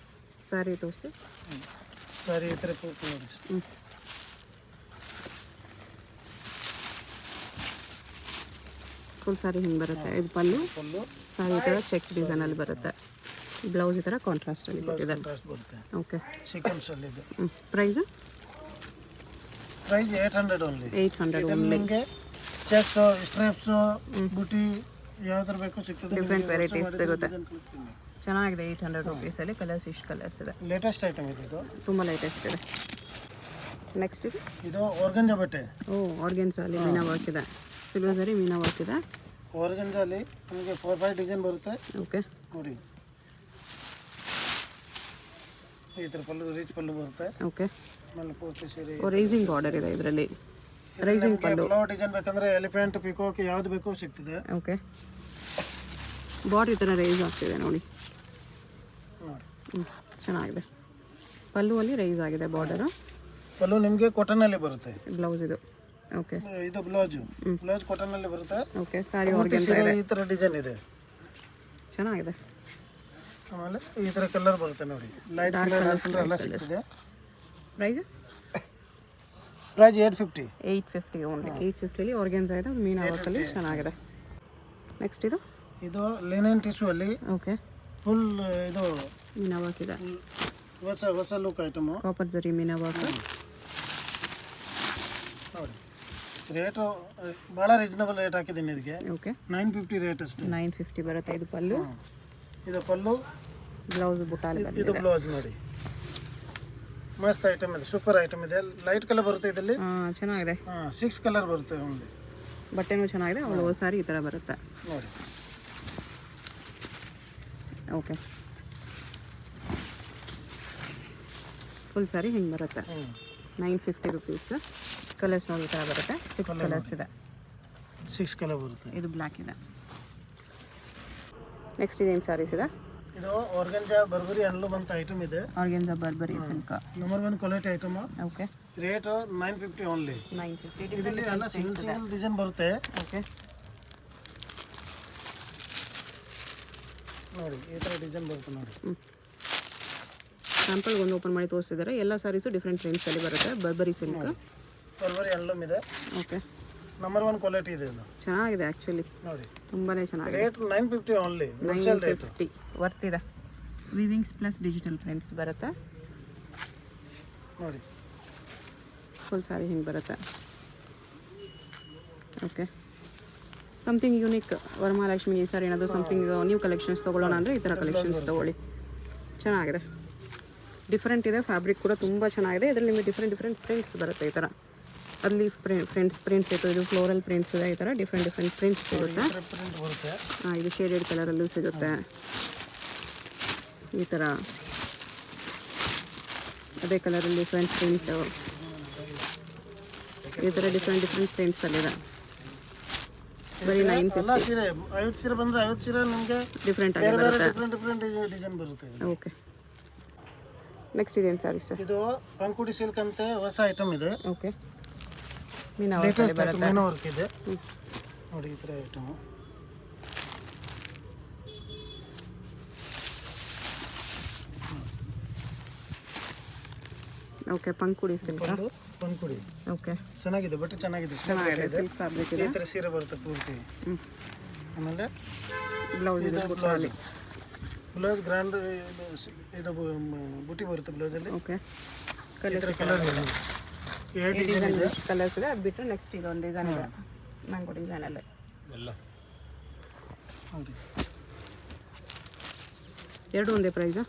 ಸಾರಿ ತೋರಿಸಿ. ಸಾರಿ ಈ ಥರ ಪೂರ್ತಿ ನೋಡಿ. ಫುಲ್ ಸಾರಿ ಹಿಂಗೆ ಬರುತ್ತೆ. ಇದು ಪಲ್ಲು, ಫುಲ್ಲು ಸಾರಿ ಈ ಥರ ಚೆಕ್ ಡಿಸೈನಲ್ಲಿ ಬರುತ್ತೆ. ಬ್ಲೌಸ್ ಈ ಥರ ಕಾಂಟ್ರಾಸ್ಟಲ್ಲಿ ಕೊಟ್ಟಿದ್ದಾರೆ. ಕಾಂಟ್ರಾಸ್ಟ್ ಬರುತ್ತೆ. ಓಕೆ, ಸೀಕ್ವೆನ್ಸ್ ಅಲ್ಲಿ ಇದೆ. ಪ್ರೈಸು? Price 800 only. 800 ಇದರಲ್ಲಿ ನಿಮಗೆ ಚೆಕ್ಸ್, ಸ್ಟ್ರೈಪ್ಸ್, ಬುಟಿ ಯಾವ್ದಾರು ಬೇಕು ಸಿಗ್ತದೆ. ಡಿಫ್ರೆಂಟ್ ವೆರೈಟೀಸ್ ಸಿಗುತ್ತೆ. ಚೆನ್ನಾಗಿದೆ. 800 ರುಪೀಸಲ್ಲಿ ಕಲರ್ಸ್, ಇಷ್ಟು ಕಲರ್ಸ್ ಇದೆ. ಲೇಟೆಸ್ಟ್ ಐಟಮ್ ಇದೆ ಇದು, ತುಂಬ ಲೇಟೆಸ್ಟ್ ಇದೆ. ನೆಕ್ಸ್ಟ್ ಇದು ಆರ್ಗಂಜಾ ಬಟ್ಟೆ. ಆರ್ಗೆನ್ಸಲ್ಲಿ ಮೀನಾ ವರ್ಕ್ ಇದೆ, ಸಿಲ್ವರ್ ಸರಿ ಮೀನಾ ವರ್ಕ್ ಇದೆ. ಆರ್ಗಂಜಾಲಿ ನಿಮಗೆ 4-5 ಡಿಸೈನ್ ಬರುತ್ತೆ ಓಕೆ ನೋಡಿ. ಈ ಥರ ಪಲ್ಲು, ರಿಚ್ ಪಲ್ಲು ಬರುತ್ತೆ. ಓಕೆ, ಆಮೇಲೆ ಪೂರ್ತಿ ಸೀರೆ. ರೈಸಿಂಗ್ ಬಾರ್ಡರ್ ಇದೆ ಇದರಲ್ಲಿ. ರೈಸಿಂಗ್ ಪಲ್ಲು. ಫ್ಲವರ್ ಡಿಸೈನ್ ಬೇಕಂದ್ರೆ ಎಲಿಫೆಂಟ್, ಪಿಕಾಕ್ ಯಾವ್ದು ಬೇಕು ಸಿಗ್ತದೆ. ಓಕೆ, ಬಾರ್ಡರ್ ಈ ಥರ ರೈಸ್ ಆಗ್ತಿದೆ ನೋಡಿ. ನೋಡಿ ಚೆನ್ನಾಗಿದೆ. ಪಲ್ಲುವಲ್ಲಿ ರೈಸ್ ಆಗಿದೆ ಬಾರ್ಡರು. ಪಲ್ಲು ನಿಮಗೆ ಕಾಟನಲ್ಲಿ ಬರುತ್ತೆ. ಬ್ಲೌಸ್ ಇದು. ಓಕೆ, ಇದು ಬ್ಲೌಸ್ ಕಾಟನಲ್ಲಿ ಬರುತ್ತೆ. ಓಕೆ, ಸಾರಿ ಪೂರ್ತಿ ಆರ್ಗೆನ್ಸ ಸೀರೆ ಇದೆ. ಈ ಥರ ಡಿಸೈನ್ ಇದೆ. ಚೆನ್ನಾಗಿದೆ. ಆಮೇಲೆ ಈ ಥರ ಕಲರ್ ಬರುತ್ತೆ ನೋಡಿ. ಲೈಟ್ ಕಲರ್, ಡಾರ್ಕ್ ಕಲರ್ ಎಲ್ಲ ಸಿಗ್ತದೆ. ಪ್ರೈಸ್? ಪ್ರೈಸ್ 850. 850 ಓನ್ಲಿ. 850ಲಿ ಆರ್ಗೆನ್ಸ ಇದೆ, ಮೀನಾ ವರ್ಕಲ್ಲಿ ಚೆನ್ನಾಗಿದೆ. ನೆಕ್ಸ್ಟ್ ಇದು ಲಿನೆನ್ ಟಿಶ್ಯೂ ಅಲ್ಲಿ. ಓಕೆ, ಫುಲ್ ಇದು ಮೀನಾ ವರ್ಕ್ ಇದೆ. ಹೊಸ ಲುಕ್ ಐಟಮು. ಕಾಪರ್ ಜರಿ ಮೀನಾ ವರ್ಕ್ ನೋಡಿ. ರೇಟು ಭಾಳ ರೀಸನಬಲ್ ರೇಟ್ ಹಾಕಿದ್ದೀನಿ ಇದಕ್ಕೆ. ಓಕೆ, 950 ರೇಟ್ ಅಷ್ಟೇ. 950 ಬರುತ್ತೆ. ಇದು ಪಲ್ಲು, ಇದು ಪಲ್ಲು, ಬ್ಲೌಸ್ ಬುಟ್ಟಾಲಿ ಇದು ಬಂದಿದೆ. ಬ್ಲೌಸ್ ನೋಡಿ. ಮಸ್ತ್ ಐಟಮ್ ಇದೆ, ಸೂಪರ್ ಐಟಮ್ ಇದೆ. ಲೈಟ್ ಕಲರ್ ಬರುತ್ತೆ ಇದರಲ್ಲಿ. ಚೆನ್ನಾಗಿದೆ. 6 ಕಲರ್ ಬರುತ್ತೆ ಓನ್ಲಿ. ಬಟ್ಟೆನೂ ಚೆನ್ನಾಗಿದೆ. ಅವಳು ಸಾರಿ ಈ ಥರ ಬರುತ್ತೆ ನೋಡಿ. ಓಕೆ, ಫುಲ್ ಸಾರಿ ಹಿಂಗೆ ಬರುತ್ತೆ. 950 ರುಪೀಸ್. ಕಲರ್ಸ್ ನೋಡಿ ಈ ಥರ ಬರುತ್ತೆ. 6 ಕಲರ್ಸ್ ಇದೆ. 6 ಕಲರ್ ಬರುತ್ತೆ. ಇದು ಬ್ಲ್ಯಾಕ್ ಇದೆ. ನೆಕ್ಸ್ಟ್ ಇದೇನು ಸ್ಯಾರೀಸ್ ಇದೆ? ಇದು ಆರ್ಗಂಜಾ ಬರ್ಬರಿ ಹ್ಯಾಂಡ್ಲೂಮ್ ಅಂತ ಐಟಮ್ ಇದೆ. Organza Burberry silk. Number 1 quality item. Okay, rate 950 only. 950. ಇದರಲ್ಲಿ ಎಲ್ಲ ಸಿಂಗಲ್ ಡಿಸೈನ್ ಬರುತ್ತೆ ಓಕೆ, ನೋಡಿ. ಈ ಥರ ಡಿಸೈನ್ ಬರುತ್ತೆ ನೋಡಿ. ಸ್ಯಾಂಪಲ್ ಒಂದು ಓಪನ್ ಮಾಡಿ ತೋರಿಸಿದ್ದಾರೆ. ಎಲ್ಲ ಸ್ಯಾರೀಸು ಡಿಫ್ರೆಂಟ್ ರೇಂಜ್ಸಲ್ಲಿ ಬರುತ್ತೆ. ಬರ್ಬರಿ ಸಿಲ್ಕ್. ಬರ್ಬರಿ ಹ್ಯಾಂಡ್ಲೂಮ್ ಇದೆ. ಓಕೆ, ನಂಬರ್ 1 ಕ್ವಾಲಿಟಿ ಇದೆ ಇದು. ಚೆನ್ನಾಗಿದೆ ಆ್ಯಕ್ಚುಲಿ, ನೋಡಿ. ತುಂಬಾ ಚೆನ್ನಾಗಿದೆ. Rate 950 only. Wholesale rate. 950 worth ಇದೆ. ವಿವಿಂಗ್ಸ್ ಪ್ಲಸ್ ಡಿಜಿಟಲ್ ಪ್ರಿಂಟ್ಸ್ ಬರುತ್ತೆ ನೋಡಿ. ಫುಲ್ ಸಾರಿ ಹಿಂಗೆ ಬರುತ್ತೆ. Okay, something unique. ವರಮಹಾಲಕ್ಷ್ಮಿ ಈ ಸಾರಿ ಏನಾದರೂ ಸಮಥಿಂಗ್ ನ್ಯೂ ಕಲೆಕ್ಷನ್ಸ್ ತೊಗೊಳ್ಳೋಣ ಅಂದರೆ ಈ ಥರ ಕಲೆಕ್ಷನ್ಸ್ ತೊಗೊಳ್ಳಿ. ಚೆನ್ನಾಗಿದೆ, ಡಿಫ್ರೆಂಟ್ ಇದೆ. ಫ್ಯಾಬ್ರಿಕ್ ಕೂಡ ತುಂಬ ಚೆನ್ನಾಗಿದೆ. ಇದರಲ್ಲಿ ನಿಮಗೆ ಡಿಫ್ರೆಂಟ್ ಪ್ರಿಂಟ್ಸ್ ಬರುತ್ತೆ ಈ ಥರ. ಅಲ್ಲಿ ಪ್ರಿಂಟ್ಸ್ ಇತ್ತು, ಇದು ಫ್ಲೋರಲ್ ಪ್ರಿಂಟ್ಸ್ ಇದೆ. ಈ ಥರ ಡಿಫ್ರೆಂಟ್ ಪ್ರಿಂಟ್ಸ್ ಸಿಗುತ್ತೆ. ಪ್ರಿಂಟ್ ಬರುತ್ತೆ. ಇದು ಶೇಡೆಡ್ ಕಲರಲ್ಲೂ ಸಿಗುತ್ತೆ ಈ ಥರ. ಅದೇ ಕಲರಲ್ಲಿ ಫ್ರೆಂಚ್ ಪ್ರಿಂಟ್ಸು, ಈ ಥರ ಡಿಫ್ರೆಂಟ್ ಪ್ರಿಂಟ್ಸಲ್ಲಿದೆ. ಬರೀ 950. ಎಲ್ಲ ಸೀರೆ 50 ಸೀರೆ ಬಂದರೆ 50 ಸೀರೆ ನಿಮಗೆ ಡಿಫ್ರೆಂಟ್ ಆಗಿ ಬರುತ್ತೆ. ಡಿಫ್ರೆಂಟ್ ಡಿಸೈನ್ ಬರುತ್ತೆ ಇದು. ಓಕೆ, ನೆಕ್ಸ್ಟ್ ಇದೇನು ಸಾರಿ ಸರ್? ಇದು ಪಂಕುಡಿ ಸಿಲ್ಕ್ ಅಂತ ಹೊಸ ಐಟಮ್ ಇದೆ. Okay, meena latest item, meena work ಇದೆ ನೋಡಿ. ಈ ಥರ ಐಟಮು. ಓಕೆ, ಪಂಕುಡಿ ಸಿಲ್ಕ್. ಪಂಕುಡಿ ಓಕೆ, ಚೆನ್ನಾಗಿದೆ, ಬಟ್ಟೆ ಚೆನ್ನಾಗಿದೆ. ಸಿಲ್ಕ್ ಫ್ಯಾಬ್ರಿಕ್ ಇದೆ. ಈ ಥರ ಸೀರೆ ಬರುತ್ತೆ ಪೂರ್ತಿ. ಆಮೇಲೆ ಬ್ಲೌಸ್ ಇದೆ. ಬ್ಲೌಸ್ ಗ್ರ್ಯಾಂಡ್ ಇದು ಬುಟಿ ಬರುತ್ತೆ ಬ್ಲೌಸಲ್ಲಿ. ಓಕೆ, ಕಲರ್ ಕಲರ್ ಕಲರ್ಸ್ ಇದೆ. ಅದು ಬಿಟ್ಟು ನೆಕ್ಸ್ಟ್ ಇದೊಂದು ಡಿಸೈನ್ ಇದೆ, ಮ್ಯಾಂಗೋ ಡಿಸೈನಲ್ಲಿ. ನೋಡಿ. ಎರಡು ಒಂದೇ ಪ್ರೈಸಾ?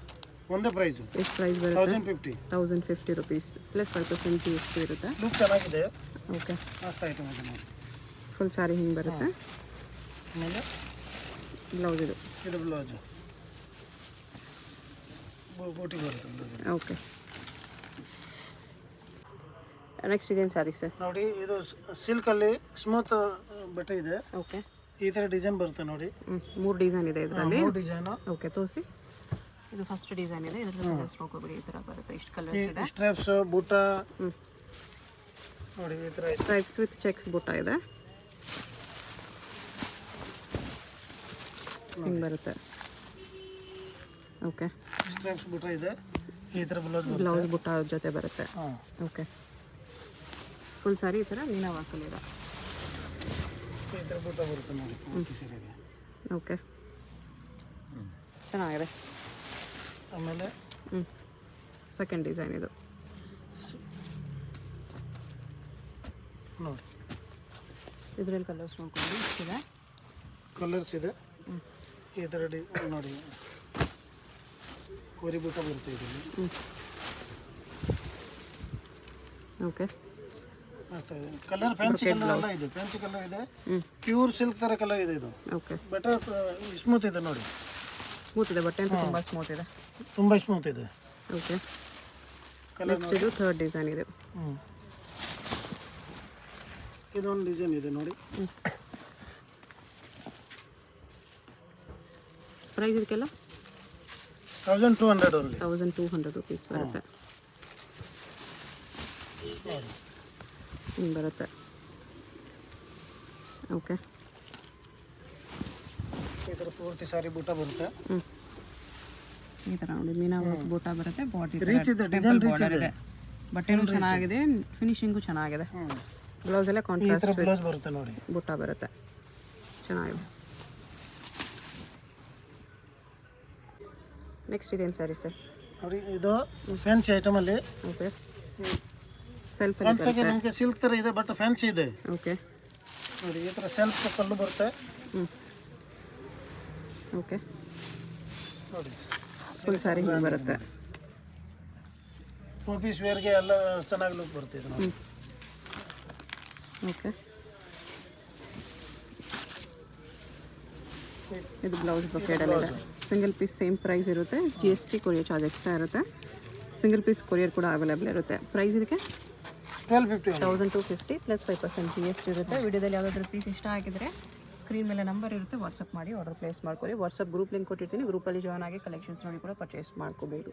ಒಂದೇ ಪ್ರೈಸು, ಎಷ್ಟು ಪ್ರೈಸ್ ಬರುತ್ತೆ? 1050. 1050 rupees plus 5% G S T ಇರುತ್ತೆ. ಲುಕ್ ಚೆನ್ನಾಗಿದೆ, ಓಕೆ. ಮಸ್ತ್ ಐಟಮ್ ಇದೆ ನೋಡಿ. ಫುಲ್ ಸಾರಿ ಹಿಂಗೆ ಬರುತ್ತೆ. ಆಮೇಲೆ ಬ್ಲೌಸ್ ಇದು ಬ್ಲೌಸು ಬೂಟಿ ಬರುತ್ತೆ ಬ್ಲೌಸ್. ಓಕೆ. ನೆಕ್ಸ್ಟ್ ಇದೇನು ಸ್ಯಾರಿ ಸರ್? ನೋಡಿ ಇದು ಸಿಲ್ಕಲ್ಲಿ ಸ್ಮೂತ್ ಬಟ್ಟೆ ಇದೆ. ಓಕೆ. ಈ ಥರ ಡಿಸೈನ್ ಬರುತ್ತೆ ನೋಡಿ. 3 ಡಿಸೈನ್ ಇದೆ ಇದರಲ್ಲಿ. 3 ಡಿಸೈನು. ಓಕೆ, ತೋರಿಸಿ. ಇದು ಫಸ್ಟ್ ಡಿಸೈನ್ ಇದೆ. ಇದರಲ್ಲಿ ಸ್ಟ್ರೋಕ್ ಬಿಡಿ ಈ ಥರ ಬರುತ್ತೆ. ಇಷ್ಟು ಕಲರ್ಸ್ ಇದೆ. ಸ್ಟ್ರೈಪ್ಸ್ ಬೂಟ ನೋಡಿ ಈ ಥರ ಸ್ಟ್ರೈಪ್ಸ್ ವಿತ್ ಚೆಕ್ಸ್ ಬುಟ್ಟ ಇದೆ. ಹಿಂಗೆ ಬರುತ್ತೆ. ಓಕೆ. ಸ್ಟ್ರೈಪ್ಸ್ ಬೂಟ ಇದೆ. ಈ ಥರ ಬ್ಲೌಸ್ ಬುಟ್ಟ ಜೊತೆ ಬರುತ್ತೆ. ಹಾಂ. ಓಕೆ. ಫುಲ್ ಸಾರಿ ಈ ಥರ ಮೀನಾ ವರ್ಕಲ್ಲಿ ಇದೆ. ಈ ಥರ ಬೂಟ ಬರುತ್ತೆ ನೋಡಿ ಪೂರ್ತಿ ಸೀರೆಗೆ. ಓಕೆ, ಚೆನ್ನಾಗಿದೆ. ಆಮೇಲೆ ಸೆಕೆಂಡ್ ಡಿಸೈನ್ ಇದು ನೋಡಿ. ಇದರಲ್ಲಿ ಕಲರ್ಸ್ ನೋಡ್ಕೊಂಡು ಇಷ್ಟಿದೆ. ಕಲರ್ಸ್ ಇದೆ. ಈ ಥರ ನೋಡಿ ಕೋರಿ ಬೂಟ ಬರುತ್ತೆ ಇದರಲ್ಲಿ. ಓಕೆ. ಮಸ್ತ್ ಇದೆ ಕಲರ್. ಫ್ಯಾನ್ಸಿ ಕಲರ್ ಎಲ್ಲ ಇದೆ. ಫ್ಯಾನ್ಸಿ ಕಲರ್ ಇದೆ. ಪ್ಯೂರ್ ಸಿಲ್ಕ್ ಥರ ಕಲರ್ ಇದೆ ಇದು. ಓಕೆ. ಬೆಟರ್ ಸ್ಮೂತ್ ಇದೆ ನೋಡಿ. ಸ್ಮೂತ್ ಇದೆ, ಬಟ್ಟೆ ಅಂತ ತುಂಬ ಸ್ಮೂತ್ ಇದೆ. ತುಂಬ ಸ್ಮೂತ್ ಇದೆ. ಓಕೆ. ಕಲರ್ ನೆಕ್ಸ್ಟ್ ಇದು ಥರ್ಡ್ ಡಿಸೈನ್ ಇದೆ. ಇದೊಂದು ಡಿಸೈನ್ ಇದೆ ನೋಡಿ. ಪ್ರೈಸ್ ಇದಕ್ಕೆಲ್ಲ 1200 ಓನ್ಲಿ. 1200 ರುಪೀಸ್ ಬರುತ್ತೆ. ಹಿಂಗೆ ಬರುತ್ತೆ. ಓಕೆ. ಈ ಥರ ಪೂರ್ತಿ ಸಾರಿ ಬೂಟ ಬರುತ್ತೆ. ಈ ಥರ ನೋಡಿ ಮೀನಾ ಬೂಟ ಬರುತ್ತೆ. ಬಾಡಿ ರೀಚ್ ಇದೆ, ಡಿಸೈನ್ ರೀಚ್ ಇದೆ. ಬಟ್ಟೆನೂ ಚೆನ್ನಾಗಿದೆ, ಫಿನಿಶಿಂಗು ಚೆನ್ನಾಗಿದೆ. ಬ್ಲೌಸ್ ಎಲ್ಲ ಈ ಕಾಂಟ್ರಾಸ್ಟ್ ಥರ ಬ್ಲೌಸ್ ಬರುತ್ತೆ ನೋಡಿ. ಬುಟ್ಟ ಬರುತ್ತೆ, ಚೆನ್ನಾಗಿದೆ. ನೆಕ್ಸ್ಟ್ ಇದೇನು ಸ್ಯಾರಿ ಸರ್? ನೋಡಿ ಇದು ಫ್ಯಾನ್ಸಿ ಐಟಮಲ್ಲಿ. ಓಕೆ. ಸೆಲ್ಫ್ ಫ್ಯಾನ್ಸಿಗೆ ನಮಗೆ ಸಿಲ್ಕ್ ಥರ ಇದೆ ಬಟ್ ಫ್ಯಾನ್ಸಿ ಇದೆ. ಓಕೆ. ನೋಡಿ ಈ ಥರ ಸೆಲ್ಫ್ ಕಲ್ಲು ಬರುತ್ತೆ. ಓಕೆ. ನೋಡಿ ಫುಲ್ ಸ್ಯಾರಿ ಹಿಂಗೆ ಬರುತ್ತೆ. ಆಫೀಸ್ ವೇರ್ಗೆ ಎಲ್ಲ ಚೆನ್ನಾಗಿ ಲುಕ್ ಬರುತ್ತೆ ಇದು ನೋಡಿ. ಓಕೆ. ಇದು ಬ್ಲೌಸ್ ಬ್ರೊಕೇಡಲ್ಲಿದೆ. ಸಿಂಗಲ್ ಪೀಸ್ ಸೇಮ್ ಪ್ರೈಸ್ ಇರುತ್ತೆ. G S T courier charge extra ಇರುತ್ತೆ. ಸಿಂಗಲ್ ಪೀಸ್ ಕೊರಿಯರ್ ಕೂಡ ಅವೈಲೇಬಲ್ ಇರುತ್ತೆ. ಪ್ರೈಸ್ ಇದಕ್ಕೆ 1250 ಪ್ಲಸ್ 5% ಜಿ ಎಸ್ ಟಿ ಇರುತ್ತೆ. ವಿಡಿಯೋದಲ್ಲಿ ಯಾವುದಾದ್ರೂ ಪೀಸ್ ಇಷ್ಟ ಆಗಿದ್ರೆ ಸ್ಕ್ರೀನ್ ಮೇಲೆ ನಂಬರ್ ಇರುತ್ತೆ, ವಾಟ್ಸಪ್ ಮಾಡಿ ಆರ್ಡರ್ ಪ್ಲೇಸ್ ಮಾಡ್ಕೊಳ್ಳಿ. ವಾಟ್ಸಪ್ ಗ್ರೂಪ್ ಲಿಂಕ್ ಕೊಟ್ಟಿರ್ತೀನಿ. ಗ್ರೂಪಲ್ಲಿ ಜಾಯ್ನ್ ಆಗಿ ಕಲೆಕ್ಷನ್ಸ್ ನೋಡಿ ಕೂಡ ಪರ್ಚೇಸ್ ಮಾಡ್ಕೋಬೋದು.